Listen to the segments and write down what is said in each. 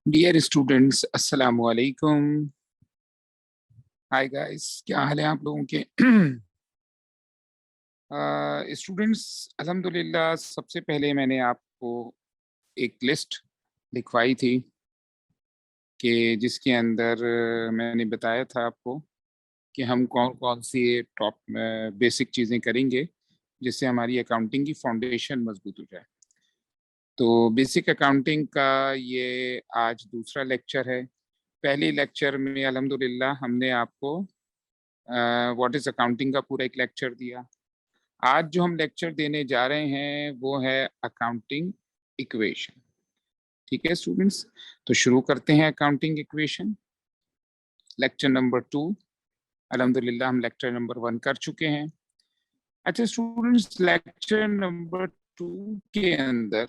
Dear students, अस्सलाम वालेकुम। Hi guys, क्या हाल है आप लोगों के? स्टूडेंट्स, अल्हम्दुलिल्लाह सबसे पहले मैंने आपको एक लिस्ट लिखवाई थी कि जिसके अंदर मैंने बताया था आपको कि हम कौन कौन सी टॉप बेसिक चीज़ें करेंगे जिससे हमारी अकाउंटिंग की फाउंडेशन मजबूत हो जाए। तो बेसिक अकाउंटिंग का ये आज दूसरा लेक्चर है। पहले लेक्चर में अल्हम्दुलिल्लाह हमने आपको व्हाट इज अकाउंटिंग का पूरा एक लेक्चर दिया। आज जो हम लेक्चर देने जा रहे हैं वो है अकाउंटिंग इक्वेशन। ठीक है स्टूडेंट्स, तो शुरू करते हैं अकाउंटिंग इक्वेशन लेक्चर नंबर 2। अल्हम्दुलिल्लाह हम लेक्चर नंबर 1 कर चुके हैं। अच्छा स्टूडेंट्स, लेक्चर नंबर 2 के अंदर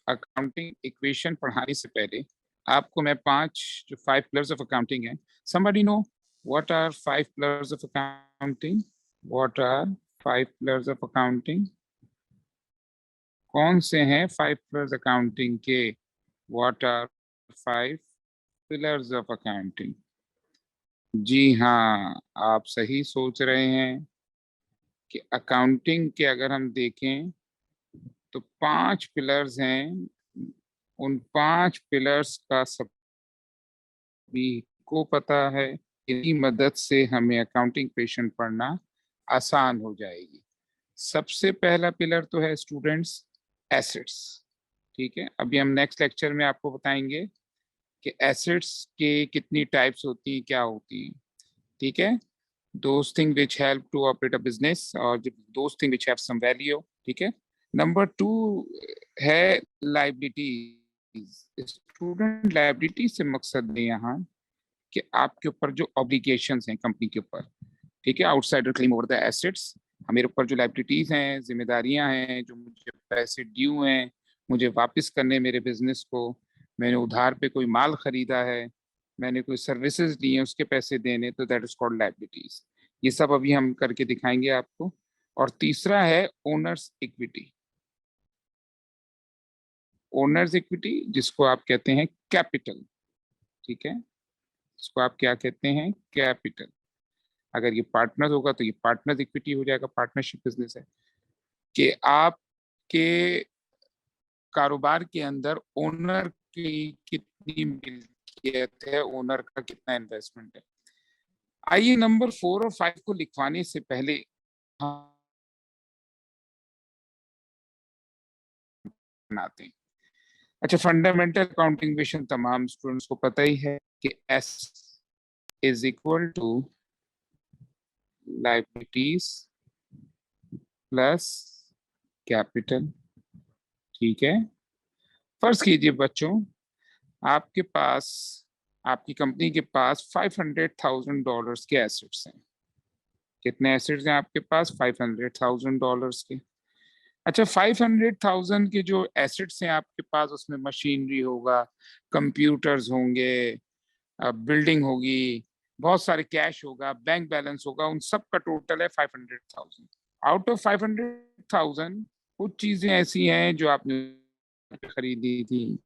अकाउंटिंग इक्वेशन पढ़ाने से पहले आपको मैं 5 पिलर्स ऑफ अकाउंटिंग है, somebody know what are 5 pillars of accounting? What are 5 pillars of accounting? कौन से हैं 5 pillars अकाउंटिंग के? What are 5 pillars of accounting? जी हाँ, आप सही सोच रहे हैं कि अकाउंटिंग के अगर हम देखें तो 5 पिलर्स हैं। उन 5 पिलर्स का सभी को पता है, इनकी मदद से हमें अकाउंटिंग इक्वेशन पढ़ना आसान हो जाएगी। सबसे पहला पिलर तो है स्टूडेंट्स एसेट्स। ठीक है, अभी हम नेक्स्ट लेक्चर में आपको बताएंगे कि एसेट्स के कितनी टाइप्स होती हैं, क्या होती हैं। ठीक है, those thing which help to operate a business और those thing which have some value. ठीक है, नंबर 2 है लाइबिलिटीज। स्टूडेंट लाइबिलिटी से मकसद है यहाँ कि आपके ऊपर जो ऑब्लिगेशंस हैं कंपनी के ऊपर, ठीक है, outsider claim over the assets. मेरे ऊपर जो लाइबिलिटीज हैं, जिम्मेदारियां हैं, जो मुझे पैसे ड्यू हैं मुझे वापस करने मेरे बिजनेस को, मैंने उधार पे कोई माल खरीदा है, मैंने कोई सर्विसेज ली हैं उसके पैसे देने, तो दैट इज कॉल्ड लाइबिलिटीज। ये सब अभी हम करके दिखाएंगे आपको। और तीसरा है ओनर्स इक्विटी। ओनर्स इक्विटी जिसको आप कहते हैं कैपिटल। ठीक है, इसको आप क्या कहते हैं? कैपिटल। अगर ये पार्टनर होगा तो ये पार्टनर इक्विटी हो जाएगा, पार्टनरशिप बिजनेस है कि आपके कारोबार के अंदर ओनर की कितनी मिल्कियत है, ओनर का कितना इन्वेस्टमेंट है। आइए नंबर 4 और 5 को लिखवाने से पहले हम बनाते हैं। अच्छा, फंडामेंटल अकाउंटिंग विषय तमाम स्टूडेंट्स को पता ही है कि S is equal to liabilities plus capital. ठीक है, फर्ज कीजिए बच्चों, आपके पास, आपकी कंपनी के पास $500,000 के एसेट्स हैं। कितने एसेट्स हैं आपके पास? $500,000 के। अच्छा, 500,000 के जो एसेट्स हैं आपके पास, उसमें मशीनरी होगा, कंप्यूटर्स होंगे, बिल्डिंग होगी, बहुत सारे कैश होगा, बैंक बैलेंस होगा, उन सब का टोटल है 500,000। आउट ऑफ 500,000 कुछ चीजें ऐसी हैं जो आपने खरीदी थी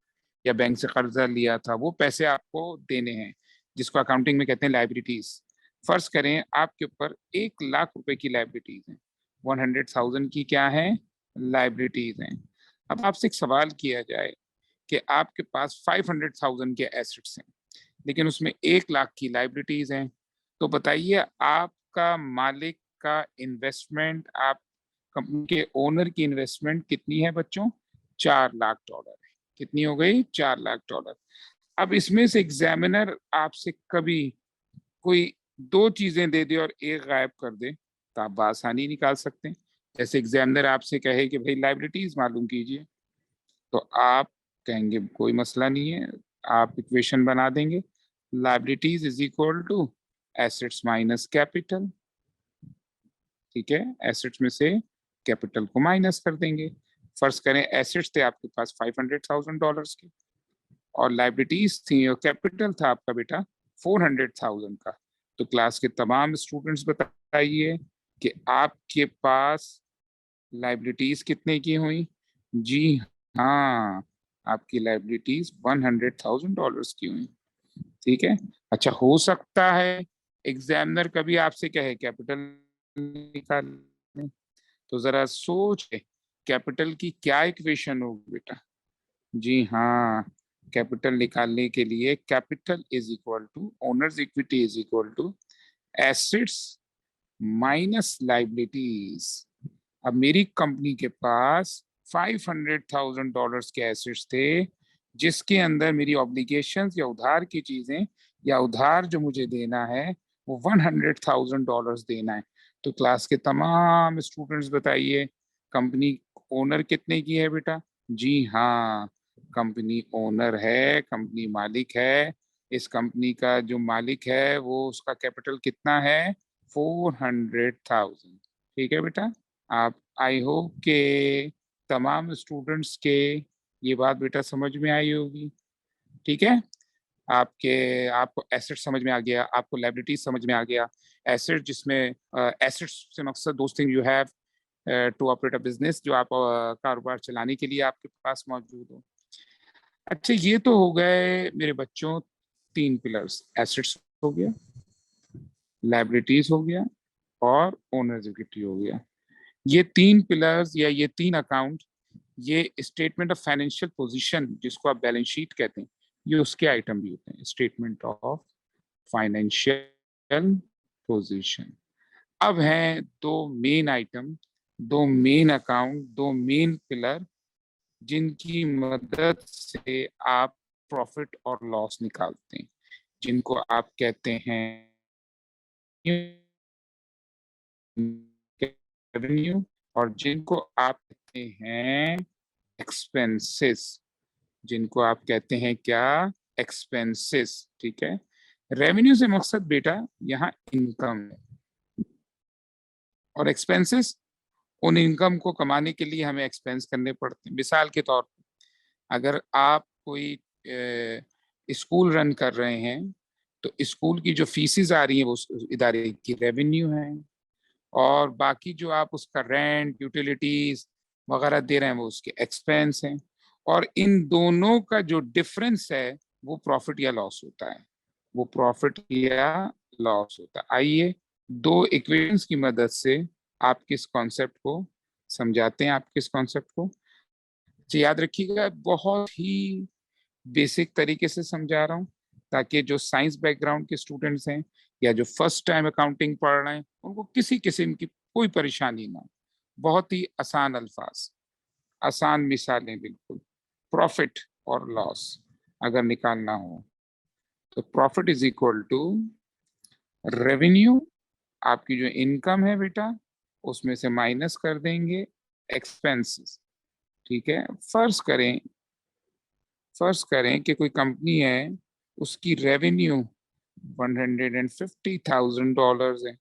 या बैंक से कर्जा लिया था, वो पैसे आपको देने हैं, जिसको अकाउंटिंग में कहते हैं लाइबिलिटीज। फर्ज करें आपके ऊपर 1 लाख रुपए की लाइबिलिटीज हैं, 100,000 की क्या है? लाइबिलिटीज हैं। अब आपसे एक सवाल किया जाए कि आपके पास 500,000 के एसेट्स हैं लेकिन उसमें 1 लाख की लाइबिलिटीज हैं, तो बताइए आपका मालिक का इन्वेस्टमेंट, आप कंपनी के ओनर की इन्वेस्टमेंट कितनी है बच्चों? $4 लाख। कितनी हो गई? $4 लाख। अब इसमें से एग्जामिनर आपसे कभी कोई 2 चीजें दे दे और एक गायब कर दे तो आप आसानी निकाल सकते हैं। जैसे एग्जामिनर आपसे कहे कि भाई लाइबिलिटीज मालूम कीजिए, तो आप कहेंगे कोई मसला नहीं है, आप इक्वेशन बना देंगे, liabilities is equal to assets minus capital. ठीक है, एसेट्स में से कैपिटल को माइनस कर देंगे। फर्ज करें एसेट्स थे आपके पास $500,000 के और लाइबिलिटीज थी और कैपिटल था आपका बेटा 400,000 का। तो क्लास के तमाम स्टूडेंट्स बताइए कि आपके पास लाइबिलिटीज कितने की हुई? जी हाँ, आपकी लाइबिलिटीज $100,000 की हुई। ठीक है। अच्छा, हो सकता है एग्जामिनर कभी आपसे कहे कैपिटल निकालने, तो जरा सोच, कैपिटल की क्या इक्वेशन होगी बेटा? जी हाँ, कैपिटल निकालने के लिए capital is equal to owners equity is equal to assets minus liabilities. अब मेरी कंपनी के पास $500,000 के एसेट्स थे, जिसके अंदर मेरी ऑब्लिगेशंस या उधार की चीजें या उधार जो मुझे देना है वो $100,000 देना है। तो क्लास के तमाम स्टूडेंट्स बताइए, कंपनी ओनर कितने की है बेटा? जी हाँ, कंपनी ओनर है, कंपनी मालिक है। इस कंपनी का जो मालिक है वो, उसका कैपिटल कितना है? 400,000। ठीक है बेटा। आप, आई होप के तमाम स्टूडेंट्स के ये बात बेटा समझ में आई होगी। ठीक है। आपको एसेट समझ में आ गया, आपको लायबिलिटीज समझ में आ गया। एसेट जिसमें एसेट्स से मकसद दोस्त thing you have to operate a business, जो आप कारोबार चलाने के लिए आपके पास मौजूद हो। अच्छा, ये तो हो गए मेरे बच्चों 3 पिलर्स। एसेट्स हो गया, लायबिलिटीज हो गया, और ओनर्स इक्विटी हो गया। ये 3 पिलर्स या ये 3 अकाउंट, ये स्टेटमेंट ऑफ फाइनेंशियल पोजीशन जिसको आप बैलेंस शीट कहते हैं, ये उसके आइटम भी होते हैं। Statement of financial position. अब हैं दो मेन आइटम, दो मेन अकाउंट, दो मेन पिलर, जिनकी मदद से आप प्रॉफिट और लॉस निकालते हैं, जिनको आप कहते हैं रेवेन्यू, और जिनको आप कहते हैं एक्सपेंसेस। जिनको आप कहते हैं क्या? एक्सपेंसेस। ठीक है। रेवेन्यू से मकसद बेटा यहाँ इनकम है, और एक्सपेंसेस उन इनकम को कमाने के लिए हमें एक्सपेंस करने पड़ते हैं। मिसाल के तौर पर, अगर आप कोई स्कूल रन कर रहे हैं, तो स्कूल की जो फीसेस आ रही हैं वो उस इदारे की रेवेन्यू है, और बाकी जो आप उसका रेंट, यूटिलिटीज वगैरह दे रहे हैं वो उसके एक्सपेंस हैं। और इन दोनों का जो डिफरेंस है वो प्रॉफिट या लॉस होता है, वो प्रॉफिट या लॉस होता है। आइए दो इक्वेशंस की मदद से आप किस कॉन्सेप्ट को समझाते हैं, आप किस कॉन्सेप्ट को। तो याद रखिएगा, बहुत ही बेसिक तरीके से समझा रहा हूँ, ताकि जो साइंस बैकग्राउंड के स्टूडेंट्स हैं या जो फर्स्ट टाइम अकाउंटिंग पढ़ रहे हैं, उनको किसी किस्म की कोई परेशानी ना हो। बहुत ही आसान अल्फाज, आसान मिसालें बिल्कुल। प्रॉफिट और लॉस अगर निकालना हो, तो profit is equal to revenue, आपकी जो इनकम है बेटा उसमें से माइनस कर देंगे एक्सपेंसेस। ठीक है। फर्ज करें कि कोई कंपनी है, उसकी रेवेन्यू $150,000 है,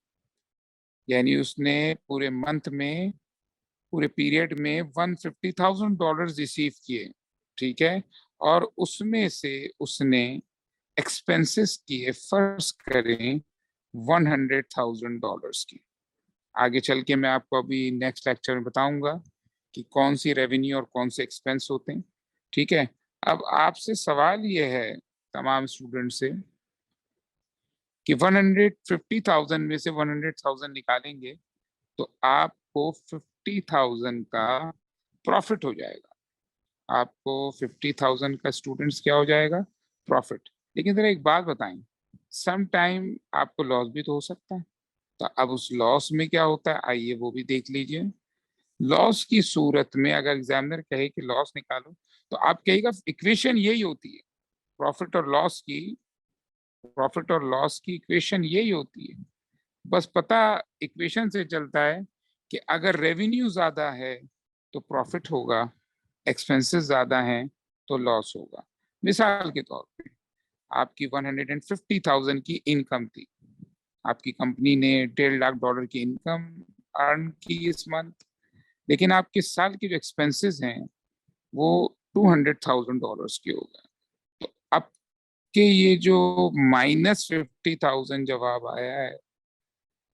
यानी उसने पूरे मंथ में, पूरे पीरियड में $150,000 रिसीव किए। ठीक है। और उसमें से उसने एक्सपेंसेस किए, फर्ज करें $100,000 की। आगे चल के मैं आपको अभी नेक्स्ट लेक्चर में बताऊंगा कि कौन सी रेवेन्यू और कौन से एक्सपेंस होते हैं। ठीक है। अब आपसे सवाल ये है तमाम स्टूडेंट से कि 150,000 में से 100,000 निकालेंगे तो आपको 50,000 का प्रॉफिट हो जाएगा। आपको 50,000 का स्टूडेंट्स क्या हो जाएगा? प्रॉफिट। लेकिन जरा एक बात बताएं, सम टाइम आपको लॉस भी तो हो सकता है। तो अब उस लॉस में क्या होता है, आइए वो भी देख लीजिए। लॉस की सूरत में अगर एग्जामिनर कहे कि लॉस निकालो, तो आप कहेगा इक्वेशन यही होती है, प्रॉफिट और लॉस की, प्रॉफिट और लॉस की इक्वेशन यही होती है। बस पता इक्वेशन से चलता है कि अगर रेवेन्यू ज्यादा है तो प्रॉफिट होगा, एक्सपेंसेस ज्यादा हैं तो लॉस होगा। मिसाल के तौर पे, आपकी 150,000 की इनकम थी, आपकी कंपनी ने $1.5 लाख की इनकम अर्न की इस मंथ, लेकिन आपके साल के जो एक्सपेंसेस हैं वो $200,000 के हो गए। तो आपके ये जो -50,000 जवाब आया है,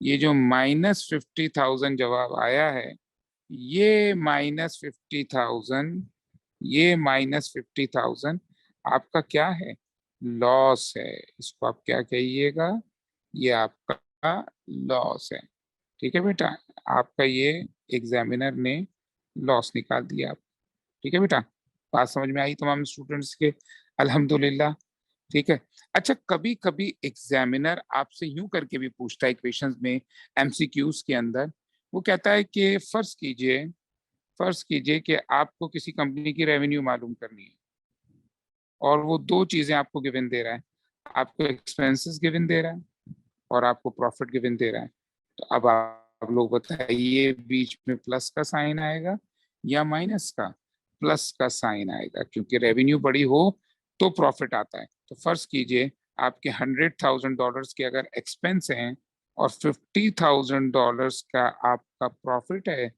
ये जो -50,000 जवाब आया है, ये -50,000 ये -50,000 आपका क्या है, लॉस है। इसको आप क्या कहिएगा, ये आपका लॉस है। ठीक है बेटा, आपका ये एग्जामिनर ने लॉस निकाल दिया आप। ठीक है बेटा, बात समझ में आई तमाम स्टूडेंट्स के, अल्हम्दुलिल्लाह। ठीक है। अच्छा, कभी कभी एग्जामिनर आपसे यूं करके भी पूछता है क्वेश्चंस में, एमसीक्यूज के अंदर। वो कहता है कि फर्ज कीजिए कि आपको किसी कंपनी की रेवेन्यू मालूम करनी है, और वो दो चीजें आपको गिवन दे रहा है, आपको एक्सपेंसेस गिवन दे रहा है और आपको प्रॉफिट गिवन दे रहा है। तो अब आप लोग बताइए, बीच में प्लस का साइन आएगा या माइनस का? प्लस का साइन आएगा, क्योंकि रेवेन्यू बड़ी हो तो प्रॉफिट आता है। तो फर्ज कीजिए आपके $100,000 के अगर एक्सपेंस हैं और $50,000 का आपका प्रॉफिट है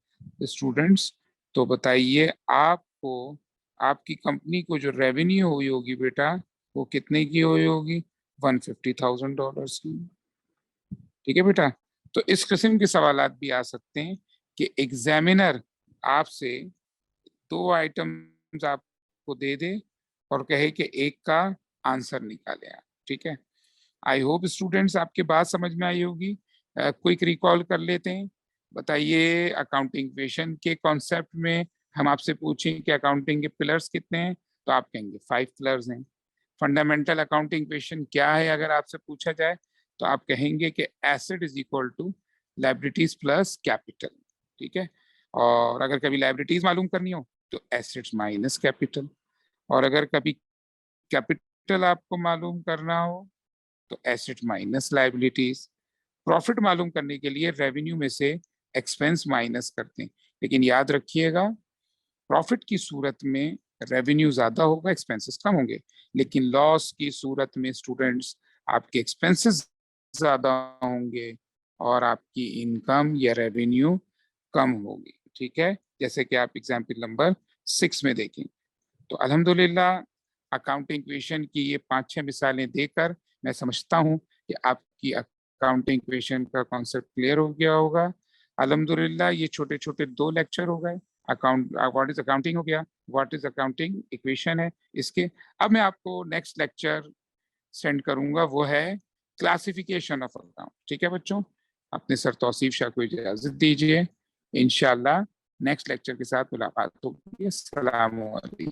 स्टूडेंट्स, तो बताइए आपको, आपकी कंपनी को जो रेवेन्यू हुई होगी बेटा, वो कितने की हुई होगी? $150,000 की। ठीक है बेटा। तो इस किस्म के सवालात भी आ सकते हैं कि एग्जामिनर आपसे दो आइटम्स आपको दे दे और कहे कि एक का आंसर निकालें आप। ठीक है। आई होप स्टूडेंट्स आपके बात समझ में आई होगी। क्विक रिकॉल कर लेते हैं। बताइए, अकाउंटिंग इक्वेशन के कॉन्सेप्ट में हम आपसे पूछें कि अकाउंटिंग के पिलर्स कितने हैं, तो आप कहेंगे 5 पिलर्स हैं। फंडामेंटल अकाउंटिंग इक्वेशन क्या है अगर आपसे पूछा जाए, तो आप कहेंगे कि asset is equal to liabilities plus capital. ठीक है। और अगर कभी लायबिलिटीज मालूम करनी हो तो एसेट्स माइनस कैपिटल, और अगर कभी कैपिटल आपको मालूम करना हो तो एसेट माइनस लायबिलिटीज। प्रॉफिट मालूम करने के लिए रेवेन्यू में से एक्सपेंस माइनस करते हैं, लेकिन याद रखिएगा प्रॉफिट की सूरत में रेवेन्यू ज्यादा होगा, एक्सपेंसेस कम होंगे। लेकिन लॉस की सूरत में स्टूडेंट्स आपके एक्सपेंसेस ज्यादा होंगे और आपकी इनकम या रेवेन्यू कम होगी। ठीक है, जैसे कि आप एग्जाम्पल नंबर 6 में देखें। तो अल्हम्दुलिल्लाह अकाउंटिंग इक्वेशन की ये 5-6 मिसालें देकर मैं समझता हूँ कि आपकी अकाउंटिंग इक्वेशन का कॉन्सेप्ट क्लियर हो गया होगा। अल्हम्दुलिल्लाह ये छोटे छोटे 2 लेक्चर हो गए। अकाउंट व्हाट इज अकाउंटिंग हो गया, व्हाट इज अकाउंटिंग इक्वेशन है इसके। अब मैं आपको नेक्स्ट लेक्चर सेंड करूंगा, वो है क्लासिफिकेशन ऑफ अकाउंट। ठीक है बच्चों, अपने सर तौसीफ शाह को इजाजत दीजिए। इंशाल्लाह नेक्स्ट लेक्चर के साथ मुलाकात होगी। अस्सलाम वालेकुम।